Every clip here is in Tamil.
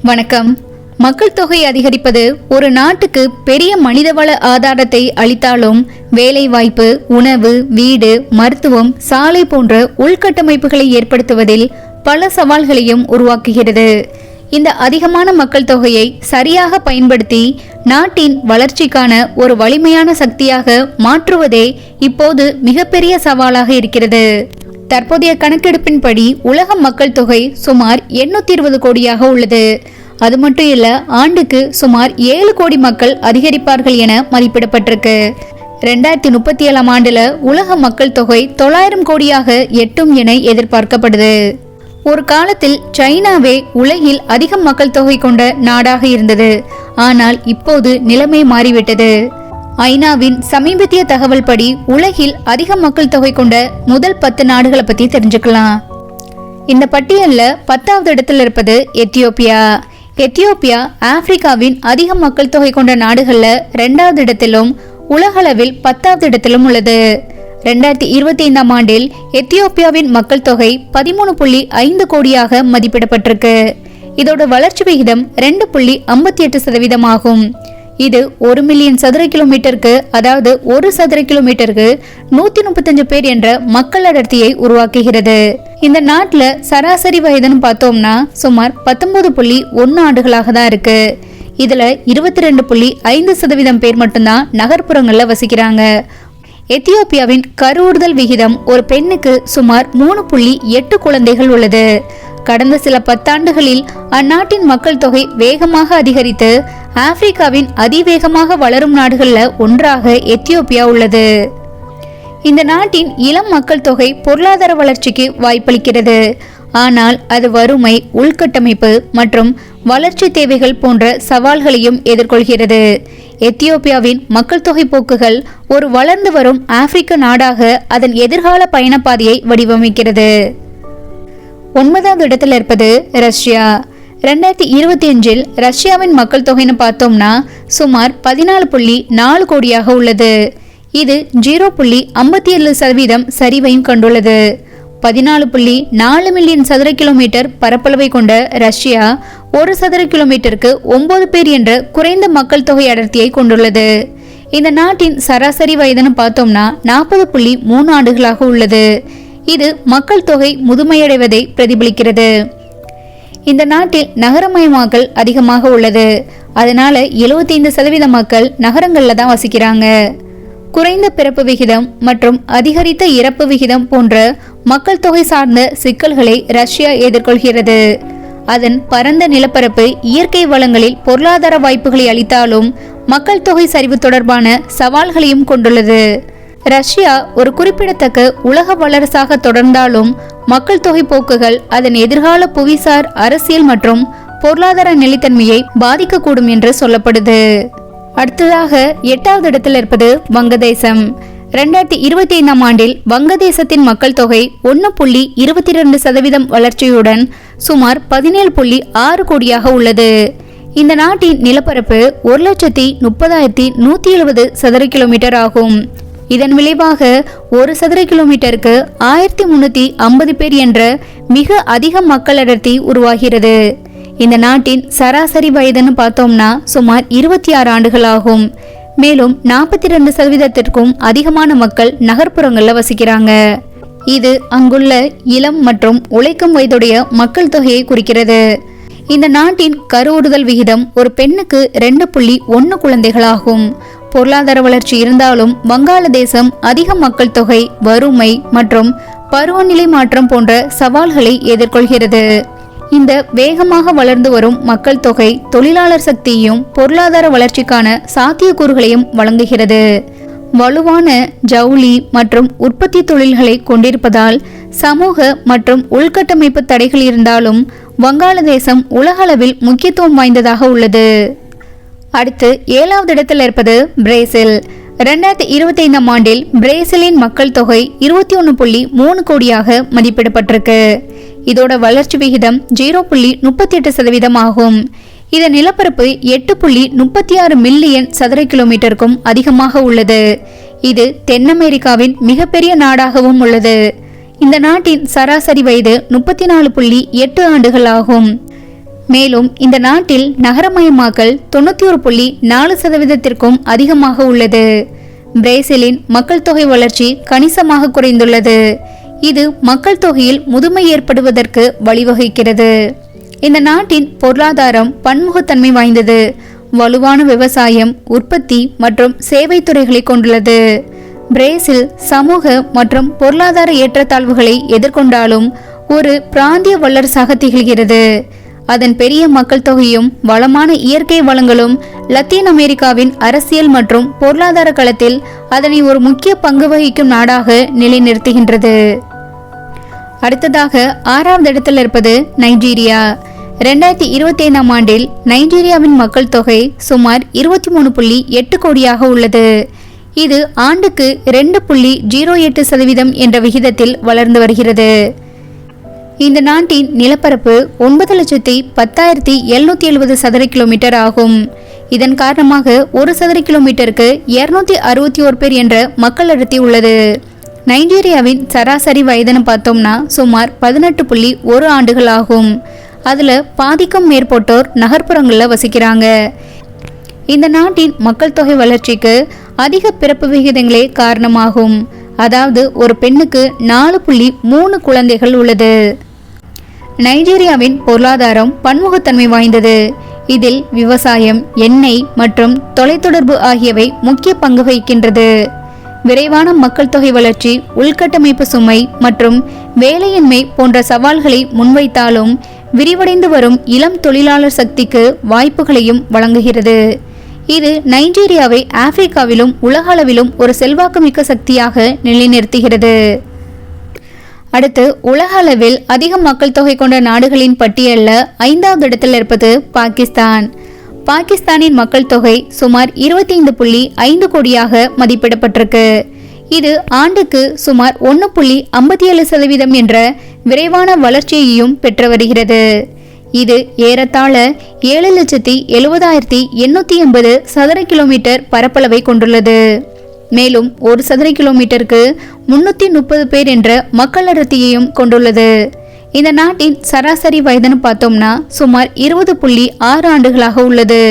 வணக்கம். மக்கள் தொகை அதிகரிப்பது ஒரு நாட்டுக்கு பெரிய மனிதவள ஆதாரத்தை அளித்தாலும் வேலைவாய்ப்பு, உணவு, வீடு, மருத்துவம், சாலை போன்ற உள்கட்டமைப்புகளை ஏற்படுத்துவதில் பல சவால்களையும் உருவாக்குகிறது. இந்த அதிகமான மக்கள் தொகையை சரியாக பயன்படுத்தி நாட்டின் வளர்ச்சிக்கான ஒரு வலிமையான சக்தியாக மாற்றுவதே இப்போது மிகப்பெரிய சவாலாக இருக்கிறது. தற்போதைய கணக்கெடுப்பின்படி உலக மக்கள் தொகை சுமார் 820 கோடியாக உள்ளது. அது மட்டும் இல்ல, ஆண்டுக்கு சுமார் 7 கோடி மக்கள் அதிகரிப்பார்கள் என மதிப்பிடப்பட்டிருக்கு. 2037 ஆண்டுல உலக மக்கள் தொகை 900 கோடியாக எட்டும் என எதிர்பார்க்கப்படுது. ஒரு காலத்தில் சைனாவே உலகில் அதிக மக்கள் தொகை கொண்ட நாடாக இருந்தது. ஆனால் இப்போது நிலைமை மாறிவிட்டது. ஐநாவின் சமீபத்திய தகவல் படி உலகில் அதிக மக்கள் தொகை கொண்ட முதல் 10 நாடுகளை பத்தி தெரிஞ்சுக்கலாம். இந்த பட்டியல்ல 10வது இடத்துல இருப்பது எத்தியோப்பியா. எத்தியோப்பியா ஆப்பிரிக்காவின் அதிக மக்கள் தொகை கொண்ட நாடுகள்ல 2வது இடத்திலும் உலகளவில் 10வது இடத்திலும் உள்ளது. 2025 ஆண்டில் எத்தியோப்பியாவின் மக்கள் தொகை 13.5 கோடியாக மதிப்பிடப்பட்டிருக்கு. இதோட வளர்ச்சி விகிதம் 2.58% ஆகும். இது 1 மில்லியன் சதுர கிலோமீட்டருக்கு, அதாவது 1 சதுர கிலோமீட்டருக்கு 135 பேர் என்ற மக்கள் அடர்த்தியை உருவாக்குகிறது. இந்த நாட்டுல சராசரி வயதுன்னு பார்த்தோம்னா சுமார் 19.1 ஆண்டுகளாக தான் இருக்கு. இதுல 22.5% பேர் மட்டும்தான் நகர்ப்புறங்கள்ல வசிக்கிறாங்க. எத்தியோப்பியாவின் கருவுறுதல் விகிதம் ஒரு பெண்ணுக்கு சுமார் 3.8 குழந்தைகள் உள்ளது. கடந்த சில 10 ஆண்டுகளில் அந்நாட்டின் மக்கள் தொகை வேகமாக அதிகரித்து ஆப்பிரிக்காவின் அதிவேகமாக வளரும் நாடுகள்ல ஒன்றாக எத்தியோப்பியா உள்ளது. இந்த நாட்டின் இளம் மக்கள் தொகை பொருளாதார வளர்ச்சிக்கு வாய்ப்பளிக்கிறது. ஆனால் அது வறுமை, உள்கட்டமைப்பு மற்றும் வளர்ச்சி தேவைகள் போன்ற சவால்களையும் எதிர்கொள்கிறது. எத்தியோப்பியாவின் மக்கள் தொகை போக்குகள் ஒரு வளர்ந்து வரும் ஆப்பிரிக்க நாடாக அதன் எதிர்கால பயணப்பாதையை வடிவமைக்கிறது. 9வது இடத்தில் இருப்பது ரஷ்யா. 2025 ரஷ்யாவின் மக்கள் தொகைன்னு பார்த்தோம்னா சுமார் 14.4 கோடியாக உள்ளது. இது 0.57% சரிவையும் கண்டுள்ளது. 14.4 மில்லியன் சதுர கிலோமீட்டர் பரப்பளவை கொண்ட ரஷ்யா 1 சதுர கிலோமீட்டருக்கு 9 பேர் என்ற குறைந்த மக்கள் தொகை அடர்த்தியை கொண்டுள்ளது. இந்த நாட்டின் சராசரி வயதுன்னு பார்த்தோம்னா 40.3 ஆண்டுகளாக உள்ளது. இது மக்கள் தொகை முதுமையடைவதை பிரதிபலிக்கிறது. இந்த நாட்டில் நகரமயமாக்கல் அதிகமாக உள்ளது. அதனால 75% மக்கள் நகரங்கள்ல தான் வசிக்கிறாங்க. குறைந்த பிறப்பு விகிதம் மற்றும் அதிகரித்த இறப்பு விகிதம் போன்ற மக்கள் தொகை சார்ந்த சிக்கல்களை ரஷ்யா எதிர்கொள்கிறது. அதன் பரந்த நிலப்பரப்பு இயற்கை வளங்களில் பொருளாதார வாய்ப்புகளை அளித்தாலும் மக்கள் தொகை சரிவு தொடர்பான சவால்களையும் கொண்டுள்ளது. ரஷ்யா ஒரு குறிப்பிடத்தக்க உலக வல்லரசாக தொடர்ந்தாலும் மக்கள் தொகை போக்குகள் அதன் எதிர்கால புவிசார், அரசியல் மற்றும் பொருளாதார நிலைத்தன்மையை பாதிக்கக்கூடும் என்று சொல்லப்படுது. அடுத்ததாக 8வது இடத்தில் இருப்பது வங்கதேசம். 2025 ஆண்டில் வங்கதேசத்தின் மக்கள் தொகை 1.22% வளர்ச்சியுடன் சுமார் 17.6 கோடியாக உள்ளது. இந்த நாட்டின் நிலப்பரப்பு 1,30,170 சதுர கிலோமீட்டர் ஆகும். இதன் விளைவாக 1 சதுர கிலோமீட்டருக்கு 1350 பேர் என்ற மிக அதிக மக்கள் அடர்த்தி உருவாகிறது. இந்த நாட்டின் சராசரி வயதுன்னு பார்த்தோம்னா சுமார் 26 ஆண்டுகள் ஆகும். மேலும் 42%க்கும் அதிகமான மக்கள் நகர்ப்புறங்கள்ல வசிக்கிறாங்க. இது அங்குள்ள இளம் மற்றும் உழைக்கும் வயதுடைய மக்கள் தொகையை குறிக்கிறது. இந்த நாட்டின் கருவுறுதல் விகிதம் ஒரு பெண்ணுக்கு 2.1 குழந்தைகளாகும். பொருளாதார வளர்ச்சி இருந்தாலும் வங்காளதேசம் அதிக மக்கள் தொகை, வறுமை மற்றும் பருவநிலை மாற்றம் போன்ற சவால்களை எதிர்கொள்கிறது. இந்த வேகமாக வளர்ந்து வரும் மக்கள் தொகை தொழிலாளர் சக்தியையும் பொருளாதார வளர்ச்சிக்கான சாத்தியக்கூறுகளையும் வழங்குகிறது. வலுவான ஜவுளி மற்றும் உற்பத்தி தொழில்களை கொண்டிருப்பதால் சமூக மற்றும் உள்கட்டமைப்பு தடைகள் இருந்தாலும் வங்காளதேசம் உலகளவில் முக்கியத்துவம் வாய்ந்ததாக உள்ளது. அடுத்து 7வது இடத்தில் இருப்பது பிரேசில். 2025 ஆண்டில் பிரேசிலின் மக்கள் தொகை 21.3 கோடியாக மதிப்பிடப்பட்டிருக்கு. இதோட வளர்ச்சி விகிதம் 0.38% ஆகும். இதன் நிலப்பரப்பு 8.36 மில்லியன் சதுர கிலோமீட்டருக்கும் அதிகமாக உள்ளது. இது தென் அமெரிக்காவின் மிகப்பெரிய நாடாகவும் உள்ளது. இந்த நாட்டின் சராசரி வயது 34.8 ஆண்டுகள் ஆகும். மேலும் இந்த நாட்டில் நகரமயமாக்கல் 91.4% அதிகமாக உள்ளது. பிரேசிலின் மக்கள் தொகை வளர்ச்சி கணிசமாக குறைந்துள்ளது. இது மக்கள் தொகையில் முதுமை ஏற்படுவதற்கு வழிவகுக்கிறது. இந்த நாட்டின் பொருளாதாரம் பன்முகத்தன்மை வாய்ந்தது. வலுவான விவசாயம், உற்பத்தி மற்றும் சேவை துறைகளை கொண்டுள்ளது. பிரேசில் சமூக மற்றும் பொருளாதார ஏற்றத்தாழ்வுகளை எதிர்கொண்டாலும் ஒரு பிராந்திய வல்லரசாக திகழ்கிறது. அதன் பெரிய மக்கள் தொகையும் வளமான இயற்கை வளங்களும் லத்தீன் அமெரிக்காவின் அரசியல் மற்றும் பொருளாதார களத்தில் அதனை ஒரு முக்கிய பங்கு வகிக்கும் நாடாக நிலைநிறுத்துகின்றது. அடுத்ததாக 6வது இடத்தில் இருப்பது நைஜீரியா. 2025ஆம் ஆண்டில் நைஜீரியாவின் மக்கள் தொகை சுமார் 23.8 கோடியாக உள்ளது. இது ஆண்டுக்கு 2.08% என்ற விகிதத்தில் வளர்ந்து வருகிறது. இந்த நாட்டின் நிலப்பரப்பு 9,10,770 சதுர கிலோமீட்டர் ஆகும். இதன் காரணமாக ஒரு சதுர கிலோமீட்டருக்கு 261 பேர் என்ற மக்கள் அடர்த்தி உள்ளது. நைஜீரியாவின் சராசரி வயதுன்னு பார்த்தோம்னா சுமார் 18.1 ஆண்டுகள் ஆகும். அதுல பாதிக்கும் மேற்பட்டோர் நகர்ப்புறங்களில் வசிக்கிறாங்க. இந்த நாட்டின் மக்கள் தொகை வளர்ச்சிக்கு அதிக பிறப்பு விகிதங்களே காரணமாகும். அதாவது ஒரு பெண்ணுக்கு 4.3 குழந்தைகள் உள்ளது. நைஜீரியாவின் பொருளாதாரம் பன்முகத்தன்மை வாய்ந்தது. இதில் விவசாயம், எண்ணெய் மற்றும் தொலைத்தொடர்பு ஆகியவை முக்கிய பங்கு வகிக்கின்றது. விரைவான மக்கள் தொகை வளர்ச்சி, உள்கட்டமைப்பு சுமை மற்றும் வேலையின்மை போன்ற சவால்களை முன்வைத்தாலும் விரிவடைந்து வரும் இளம் தொழிலாளர் சக்திக்கு வாய்ப்புகளையும் வழங்குகிறது. இது நைஜீரியாவை ஆப்பிரிக்காவிலும் உலக அளவிலும் ஒரு செல்வாக்குமிக்க சக்தியாக நிலைநிறுத்துகிறது. அடுத்து உலக அளவில் அதிக மக்கள் தொகை கொண்ட நாடுகளின் பட்டியலில் 5வது இடத்தில் இருப்பது பாகிஸ்தான். பாகிஸ்தானின் மக்கள் தொகை சுமார் 25.5 கோடியாக மதிப்பிடப்பட்டிருக்கு. இது ஆண்டுக்கு சுமார் 1.57% என்ற விரைவான வளர்ச்சியையும் பெற்று வருகிறது. இது ஏறத்தாழ 7,70,880 சதுர கிலோமீட்டர் பரப்பளவை கொண்டுள்ளது. மேலும் ஒரு சதுர கிலோமீட்டருக்கு 330 பேர் என்ற மக்கள் அடர்த்தியையும் கொண்டுள்ளது. இந்த நாட்டின் சராசரி வயதுன்னு பார்த்தோம்னா சுமார் 20.6 ஆண்டுகளாக உள்ளது.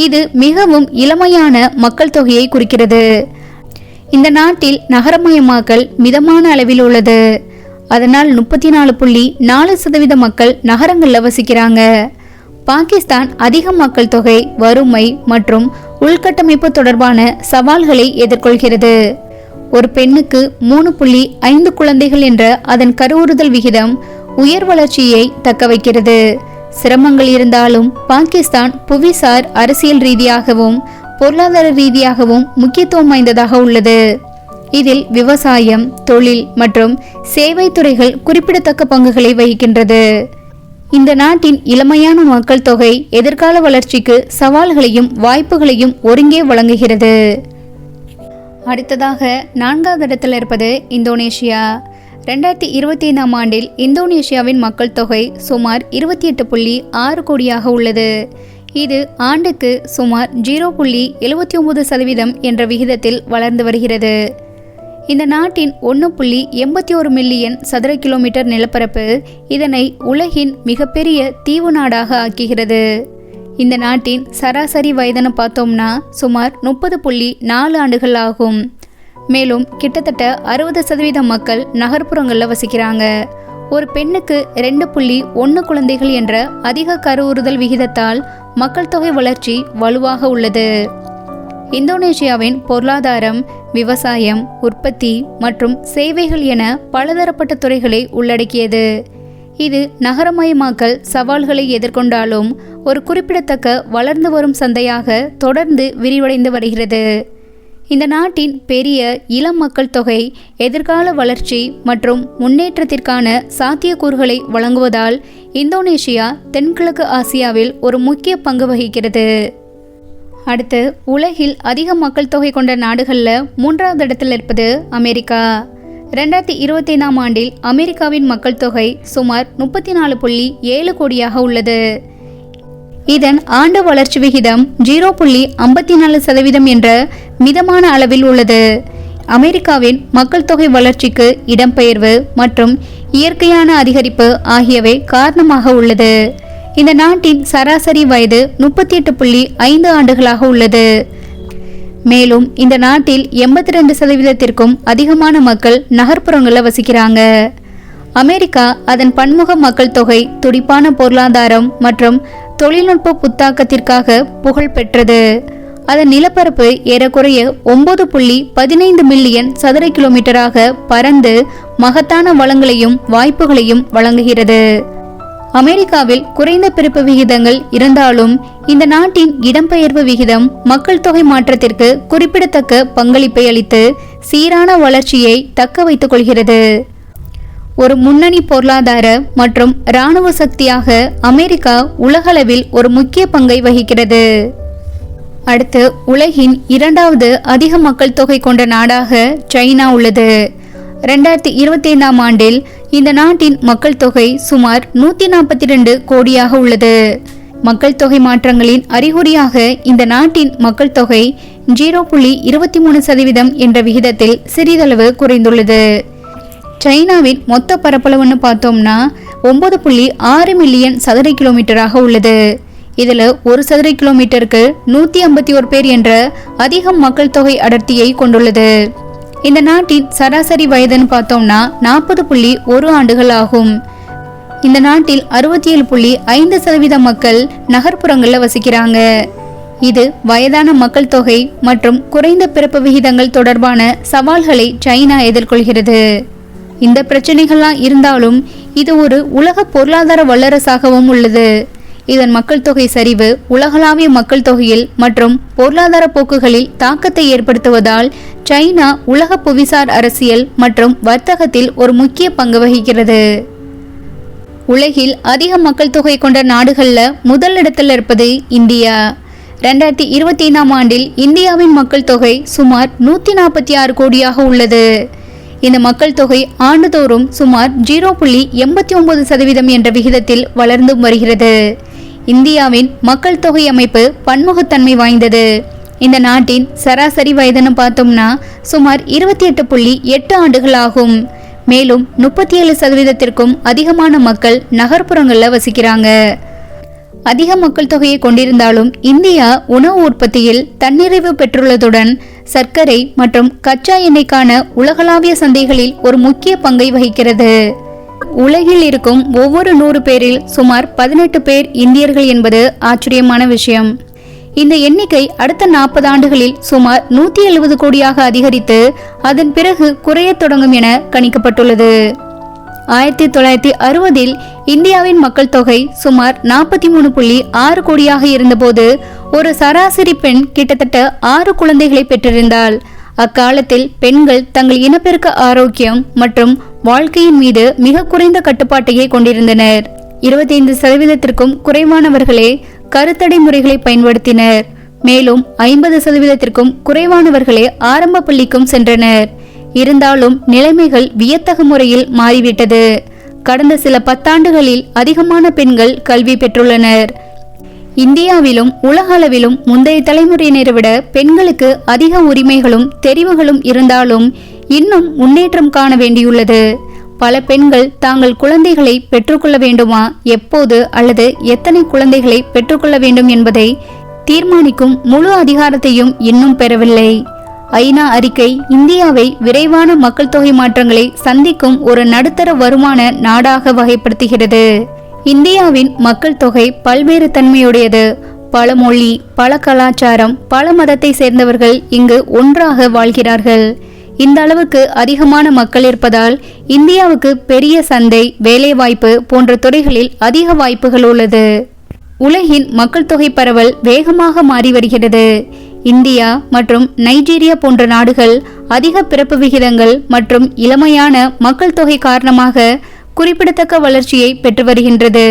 இது மிகவும் இளமையான மக்கள் தொகையை குறிக்கிறது. இந்த நாட்டில் நகரமயமாக்கல் மிதமான அளவில் உள்ளது. அதனால் 34.4% மக்கள் நகரங்களில் வசிக்கிறாங்க. பாகிஸ்தான் அதிக மக்கள் தொகை, வறுமை மற்றும் உள்கட்டமைப்பு தொடர்பான சவால்களை எதிர்கொள்கிறது. ஒரு பெண்ணுக்கு 3.5 குழந்தைகள் என்ற அதன் கருவுறுதல் விகிதம் உயர் வளர்ச்சியை தக்க வைக்கிறது. சிரமங்கள் இருந்தாலும் பாகிஸ்தான் புவிசார் அரசியல் ரீதியாகவும் பொருளாதார ரீதியாகவும் முக்கியத்துவம் வாய்ந்ததாக உள்ளது. இதில் விவசாயம், தொழில் மற்றும் சேவை துறைகள் குறிப்பிடத்தக்க பங்குகளை வகிக்கின்றது. இந்த நாட்டின் இளமையான மக்கள் தொகை எதிர்கால வளர்ச்சிக்கு சவால்களையும் வாய்ப்புகளையும் ஒருங்கே வழங்குகிறது. அடுத்ததாக 4வது இடத்தில் இருப்பது இந்தோனேஷியா. 2025ஆம் ஆண்டில் இந்தோனேஷியாவின் மக்கள் தொகை சுமார் 28.6 கோடியாக உள்ளது. இது ஆண்டுக்கு சுமார் 0.79% என்ற விகிதத்தில் வளர்ந்து வருகிறது. இந்த நாட்டின் 1.81 மில்லியன் சதுர கிலோமீட்டர் நிலப்பரப்பு இதனை உலகின் மிகப்பெரிய தீவு நாடாக ஆக்குகிறது. இந்த நாட்டின் சராசரி வயதுன்னு பார்த்தோம்னா சுமார் 30.4 ஆண்டுகள் ஆகும். மேலும் கிட்டத்தட்ட 60% மக்கள் நகர்ப்புறங்களில் வசிக்கிறாங்க. ஒரு பெண்ணுக்கு 2.1 குழந்தைகள் என்ற அதிக கருவுறுதல் விகிதத்தால் மக்கள் தொகை வளர்ச்சி வலுவாக உள்ளது. இந்தோனேஷியாவின் பொருளாதாரம் விவசாயம், உற்பத்தி மற்றும் சேவைகள் என பலதரப்பட்ட துறைகளை உள்ளடக்கியது. இது நகரமயமாக்கல் சவால்களை எதிர்கொண்டாலும் ஒரு குறிப்பிடத்தக்க வளர்ந்து வரும் சந்தையாக தொடர்ந்து விரிவடைந்து வருகிறது. இந்த நாட்டின் பெரிய இளம் மக்கள் தொகை எதிர்கால வளர்ச்சி மற்றும் முன்னேற்றத்திற்கான சாத்தியக்கூறுகளை வழங்குவதால் இந்தோனேஷியா தென்கிழக்கு ஆசியாவில் ஒரு முக்கிய பங்கு வகிக்கிறது. அடுத்து உலகில் அதிக மக்கள் தொகை கொண்ட நாடுகளில் 3வது இடத்தில் இருப்பது அமெரிக்கா. 2025ஆம் ஆண்டில் அமெரிக்காவின் மக்கள் தொகை சுமார் 34.7 கோடியாக உள்ளது. இதன் ஆண்டு வளர்ச்சி விகிதம் 0.54% என்ற மிதமான அளவில் உள்ளது. அமெரிக்காவின் மக்கள் தொகை வளர்ச்சிக்கு இடம்பெயர்வு மற்றும் இயற்கையான அதிகரிப்பு ஆகியவை காரணமாக உள்ளது. இந்த நாட்டின் சராசரி வயது 38.5 ஆண்டுகளாக உள்ளது. மேலும் இந்த நாட்டில் 82% அதிகமான மக்கள் நகர்ப்புறங்களில் வசிக்கிறாங்க. அமெரிக்கா அதன் பன்முக மக்கள் தொகை, துடிப்பான பொருளாதாரம் மற்றும் தொழில்நுட்ப புத்தாக்கத்திற்காக புகழ் பெற்றது. அதன் நிலப்பரப்பு ஏறக்குறைய 9.15 மில்லியன் சதுர கிலோமீட்டராக பரந்து மகத்தான வளங்களையும் வாய்ப்புகளையும் வழங்குகிறது. அமெரிக்காவில் குறைந்த பிறப்பு விகிதங்கள் இருந்தாலும் இந்த நாட்டின் இடம்பெயர்வு விகிதம் மக்கள் தொகை மாற்றத்திற்கு குறிப்பிடத்தக்க பங்களிப்பை அளித்து சீரான வளர்ச்சியை தக்க வைத்துக் கொள்கிறது. ஒரு முன்னணி பொருளாதார மற்றும் இராணுவ சக்தியாக அமெரிக்கா உலகளவில் ஒரு முக்கிய பங்கை வகிக்கிறது. அடுத்து உலகின் 2வது அதிக மக்கள் தொகை கொண்ட நாடாக சைனா உள்ளது. 2025ஆம் ஆண்டில் இந்த நாட்டின் மக்கள் தொகை சுமார் 142 கோடியாக உள்ளது. மக்கள் தொகை மாற்றங்களின் அறிகுறியாக இந்த நாட்டின் மக்கள் தொகை 0.23% என்ற விகிதத்தில் சிறிதளவு குறைந்துள்ளது. சைனாவின் மொத்த பரப்பளவுன்னு பார்த்தோம்னா 9.6 மில்லியன் சதுர கிலோமீட்டராக உள்ளது. இதில் ஒரு சதுர கிலோமீட்டருக்கு 151 பேர் என்ற அதிக மக்கள் தொகை அடர்த்தியை கொண்டுள்ளது. இந்த நாட்டின் சராசரி வயதுன்னு பார்த்தோம்னா 40.1 ஆண்டுகள் ஆகும். இந்த நாட்டில் 67.5% மக்கள் நகர்ப்புறங்களில் வசிக்கிறாங்க. இது வயதான மக்கள் தொகை மற்றும் குறைந்த பிறப்பு விகிதங்கள் தொடர்பான சவால்களை சைனா எதிர்கொள்கிறது. இந்த பிரச்சனைகள்லாம் இருந்தாலும் இது ஒரு உலக பொருளாதார வல்லரசாகவும் உள்ளது. இதன் மக்கள் தொகை சரிவு உலகளாவிய மக்கள் தொகையில் மற்றும் பொருளாதார போக்குகளில் தாக்கத்தை ஏற்படுத்துவதால் சைனா உலக புவிசார் அரசியல் மற்றும் வர்த்தகத்தில் ஒரு முக்கிய பங்கு வகிக்கிறது. உலகில் அதிக மக்கள் தொகை கொண்ட நாடுகளில் முதலிடத்தில் இருப்பது இந்தியா. 2025ஆம் ஆண்டில் இந்தியாவின் மக்கள் தொகை சுமார் 146 கோடியாக உள்ளது. இந்த மக்கள் தொகை ஆண்டுதோறும் சுமார் 0.89% என்ற விகிதத்தில் வளர்ந்து வருகிறது. இந்தியாவின் மக்கள் தொகை அமைப்பு பன்முகத்தன்மை வாய்ந்தது. இந்த நாட்டின் சராசரி வயதுன்னு பார்த்தோம்னா சுமார் 28.8 ஆண்டுகள் ஆகும். மேலும் 37%த்திற்கும் அதிகமான மக்கள் நகர்ப்புறங்களில் வசிக்கிறாங்க. அதிக மக்கள் தொகையை கொண்டிருந்தாலும் இந்தியா உணவு உற்பத்தியில் தன்னிறைவு பெற்றுள்ளதுடன் சர்க்கரை மற்றும் கச்சா எண்ணெய்க்கான உலகளாவிய சந்தைகளில் ஒரு முக்கிய பங்கை வகிக்கிறது. உலகில் இருக்கும் ஒவ்வொரு 100 பேரில் சுமார் 18 பேர் இந்தியர்கள் என்பது ஆச்சரியமான விஷயம். இந்த எண்ணிக்கை அடுத்த 40 ஆண்டுகளில் சுமார் 170 கோடியாக அதிகரித்து அதன் பிறகு குறைய தொடங்கும் என கணிக்கப்பட்டுள்ளது. 1960இல் இந்தியாவின் மக்கள் தொகை சுமார் 43.6 கோடியாக இருந்தபோது ஒரு சராசரி பெண் கிட்டத்தட்ட 6 குழந்தைகளை பெற்றிருந்தாள். அக்காலத்தில் பெண்கள் தங்கள் இனப்பெருக்க ஆரோக்கியம் மற்றும் வாழ்க்கையின் மீது மிக குறைந்த கட்டுப்பாட்டையே கொண்டிருந்தனர். 25%த்திற்கும் குறைவானவர்களே கருத்தடை முறைகளை பயன்படுத்தினர். மேலும் 50%த்திற்கும் குறைவானவர்களே ஆரம்ப பள்ளிக்கும் சென்றனர். இருந்தாலும் நிலைமைகள் வியத்தகு முறையில் மாறிவிட்டது. கடந்த சில 10 ஆண்டுகளில் அதிகமான பெண்கள் கல்வி பெற்றுள்ளனர். இந்தியாவிலும் உலக அளவிலும் முந்தைய தலைமுறையினரை விட பெண்களுக்கு அதிக உரிமைகளும் தெரிவுகளும் இருந்தாலும் இன்னும் முன்னேற்றம் காண வேண்டியுள்ளது. பல பெண்கள் தாங்கள் குழந்தைகளை பெற்றுக்கொள்ள வேண்டுமா, எப்போது அல்லது எத்தனை குழந்தைகளை பெற்றுக்கொள்ள வேண்டும் என்பதை தீர்மானிக்கும் முழு அதிகாரத்தையும் இன்னும் பெறவில்லை. ஐநா அறிக்கை இந்தியாவை விரைவான மக்கள் தொகை மாற்றங்களை சந்திக்கும் ஒரு நடுத்தர வருமான நாடாக வகைப்படுத்துகிறது. இந்தியாவின் மக்கள் தொகை பல்வேறு தன்மையுடையது. பல மொழி, பல கலாச்சாரம், பல மதத்தை சேர்ந்தவர்கள் இங்கு ஒன்றாக வாழ்கிறார்கள். இந்த அளவுக்கு அதிகமான மக்கள் இருப்பதால் இந்தியாவுக்கு பெரிய சந்தை, வேலைவாய்ப்பு போன்ற துறைகளில் அதிக வாய்ப்புகள் உள்ளது. உலகின் மக்கள் தொகை பரவல் வேகமாக மாறி வருகிறது. இந்தியா மற்றும் நைஜீரியா போன்ற நாடுகள் அதிக பிறப்பு விகிதங்கள் மற்றும் இளமையான மக்கள் தொகை காரணமாக குறிப்பிடத்தக்க வளர்ச்சியை பெற்று வருகின்றது.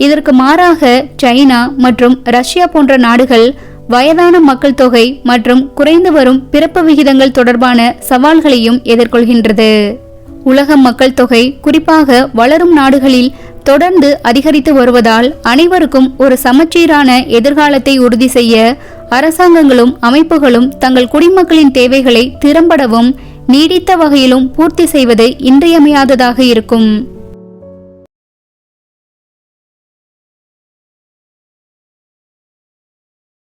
இதற்கு மாறாக சைனா மற்றும் ரஷ்யா போன்ற நாடுகள் வயதான மக்கள் தொகை மற்றும் குறைந்து வரும் பிறப்பு விகிதங்கள் தொடர்பான சவால்களையும் எதிர்கொள்கின்றது. உலக மக்கள் தொகை குறிப்பாக வளரும் நாடுகளில் தொடர்ந்து அதிகரித்து வருவதால் அனைவருக்கும் ஒரு சமச்சீரான எதிர்காலத்தை உறுதி செய்ய அரசாங்கங்களும் அமைப்புகளும் தங்கள் குடிமக்களின் தேவைகளை திறம்படவும் நீடித்த வகையிலும் பூர்த்தி செய்வது இன்றியமையாததாக இருக்கும்.